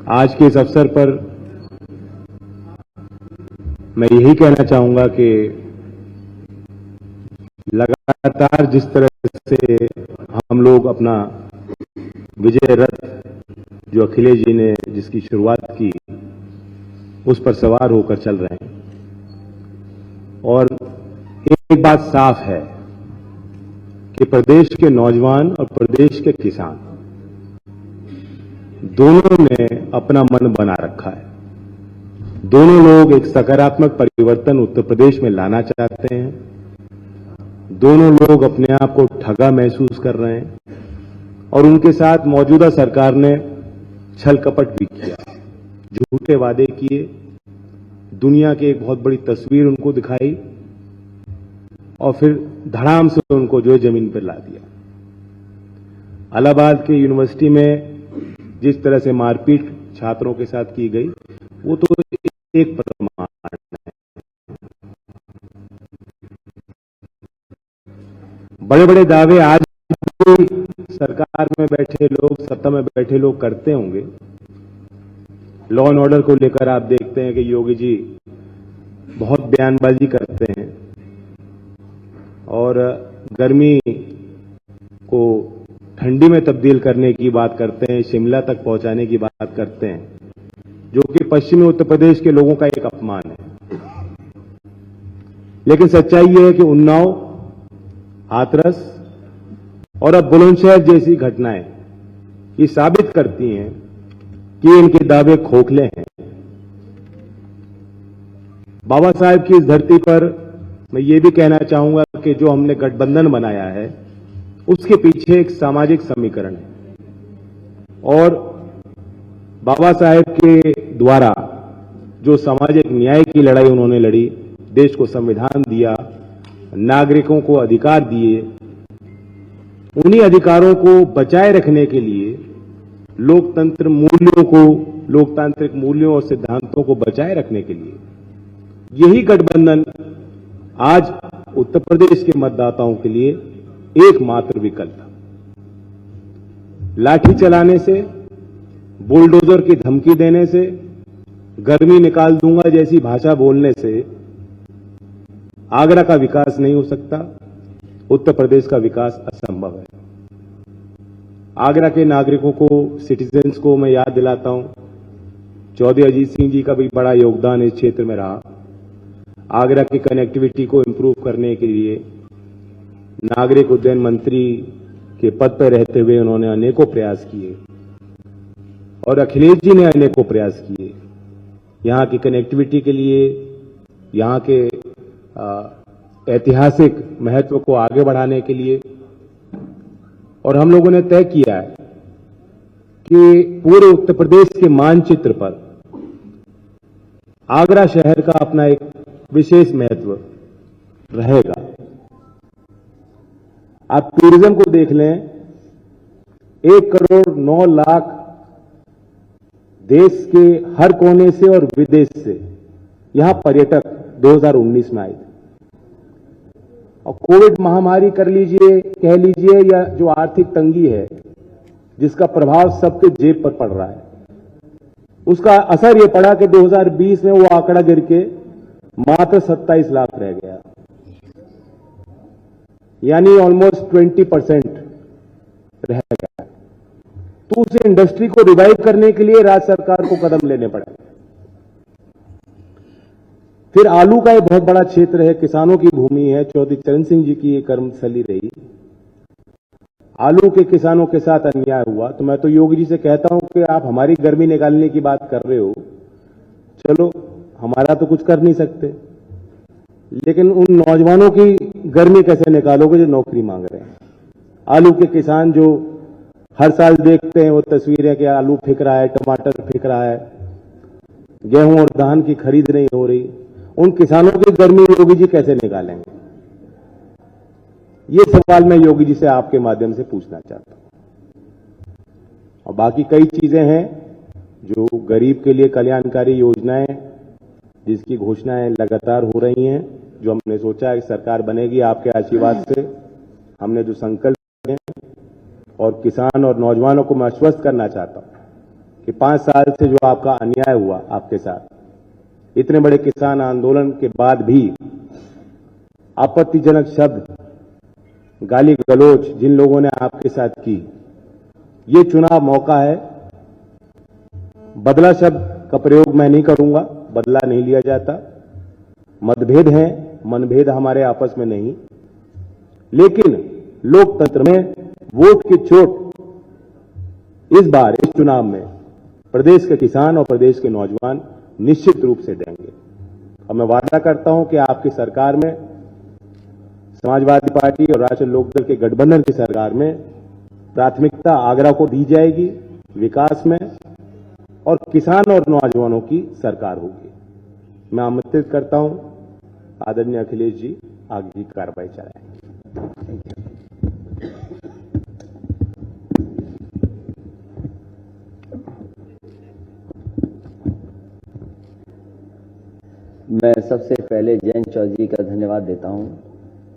आज के इस अवसर पर मैं यही कहना चाहूंगा कि लगातार जिस तरह से हम लोग अपना विजय रथ जो अखिलेश जी ने जिसकी शुरुआत की उस पर सवार होकर चल रहे हैं, और एक बात साफ है कि प्रदेश के नौजवान और प्रदेश के किसान दोनों ने अपना मन बना रखा है। दोनों लोग एक सकारात्मक परिवर्तन उत्तर प्रदेश में लाना चाहते हैं। दोनों लोग अपने आप को ठगा महसूस कर रहे हैं और उनके साथ मौजूदा सरकार ने छल कपट भी किया, झूठे वादे किए, दुनिया की एक बहुत बड़ी तस्वीर उनको दिखाई और फिर धड़ाम से उनको जो है जमीन पर ला दिया। इलाहाबाद के यूनिवर्सिटी में जिस तरह से मारपीट छात्रों के साथ की गई वो तो एक प्रमाण है। बड़े बड़े दावे आज भी सरकार में बैठे लोग, सत्ता में बैठे लोग करते होंगे। लॉ एंड ऑर्डर को लेकर आप देखते हैं कि योगी जी बहुत बयानबाजी करते हैं और गर्मी को ठंडी में तब्दील करने की बात करते हैं, शिमला तक पहुंचाने की बात करते हैं, जो कि पश्चिमी उत्तर प्रदेश के लोगों का एक अपमान है। लेकिन सच्चाई यह है कि उन्नाव, हाथरस और अब बुलंदशहर जैसी घटनाएं ये साबित करती हैं कि इनके दावे खोखले हैं। बाबा साहेब की इस धरती पर मैं ये भी कहना चाहूंगा कि जो हमने गठबंधन बनाया है उसके पीछे एक सामाजिक समीकरण है और बाबा साहेब के द्वारा जो सामाजिक न्याय की लड़ाई उन्होंने लड़ी, देश को संविधान दिया, नागरिकों को अधिकार दिए, उन्हीं अधिकारों को बचाए रखने के लिए लोकतंत्र मूल्यों को, लोकतांत्रिक मूल्यों और सिद्धांतों को बचाए रखने के लिए यही गठबंधन आज उत्तर प्रदेश के मतदाताओं के लिए एकमात्र विकल्प था। लाठी चलाने से, बुलडोजर की धमकी देने से, गर्मी निकाल दूंगा जैसी भाषा बोलने से आगरा का विकास नहीं हो सकता, उत्तर प्रदेश का विकास असंभव है। आगरा के नागरिकों को, सिटीजन्स को मैं याद दिलाता हूं, चौधरी अजीत सिंह जी का भी बड़ा योगदान इस क्षेत्र में रहा। आगरा की कनेक्टिविटी को इंप्रूव करने के लिए नागरिक उड्डयन मंत्री के पद पर रहते हुए उन्होंने अनेकों प्रयास किए और अखिलेश जी ने अनेकों प्रयास किए यहां की कनेक्टिविटी के लिए, यहां के ऐतिहासिक महत्व को आगे बढ़ाने के लिए। और हम लोगों ने तय किया है कि पूरे उत्तर प्रदेश के मानचित्र पर आगरा शहर का अपना एक विशेष महत्व रहेगा। आप टूरिज्म को देख लें, 1,09,00,000 देश के हर कोने से और विदेश से यहां पर्यटक 2019 में आए थे। और कोविड महामारी कर लीजिए, कह लीजिए, या जो आर्थिक तंगी है जिसका प्रभाव सबके जेब पर पड़ रहा है, उसका असर यह पड़ा कि 2020 में वो आंकड़ा गिर के मात्र 27 लाख रह गया, यानी ऑलमोस्ट 20% रह गया। तो उस इंडस्ट्री को रिवाइव करने के लिए राज्य सरकार को कदम लेने पड़े। फिर आलू का एक बहुत बड़ा क्षेत्र है, किसानों की भूमि है, चौधरी चरण सिंह जी की ये कर्मस्थली रही। आलू के किसानों के साथ अन्याय हुआ तो मैं तो योगी जी से कहता हूं कि आप हमारी गर्मी निकालने की बात कर रहे हो, चलो हमारा तो कुछ कर नहीं सकते, लेकिन उन नौजवानों की गर्मी कैसे निकालोगे जो नौकरी मांग रहे हैं। आलू के किसान जो हर साल देखते हैं वो तस्वीरें कि आलू फेंक रहा है, टमाटर फेंक रहा है, गेहूं और धान की खरीद नहीं हो रही, उन किसानों की गर्मी योगी जी कैसे निकालेंगे? ये सवाल मैं योगी जी से आपके माध्यम से पूछना चाहता हूं। और बाकी कई चीजें हैं जो गरीब के लिए कल्याणकारी योजनाएं जिसकी घोषणाएं लगातार हो रही हैं, जो हमने सोचा है कि सरकार बनेगी आपके आशीर्वाद से, हमने जो संकल्प हैं, और किसान और नौजवानों को मैं आश्वस्त करना चाहता हूं कि 5 साल से जो आपका अन्याय हुआ आपके साथ, इतने बड़े किसान आंदोलन के बाद भी आपत्तिजनक शब्द, गाली गलौज जिन लोगों ने आपके साथ की, ये चुनाव मौका है। बदला शब्द का प्रयोग मैं नहीं करूंगा, बदला नहीं लिया जाता। मतभेद हैं, मनभेद हमारे आपस में नहीं, लेकिन लोकतंत्र में वोट की चोट इस बार इस चुनाव में प्रदेश के किसान और प्रदेश के नौजवान निश्चित रूप से देंगे। और मैं वादा करता हूं कि आपकी सरकार में, समाजवादी पार्टी और राष्ट्रीय लोकदल के गठबंधन की सरकार में, प्राथमिकता आगरा को दी जाएगी विकास में, और किसान और नौजवानों की सरकार होगी। मैं आमंत्रित करता हूं आदरणीय अखिलेश जी, आगे की कार्रवाई चलाएं। मैं सबसे पहले जयंत चौधरी का धन्यवाद देता हूं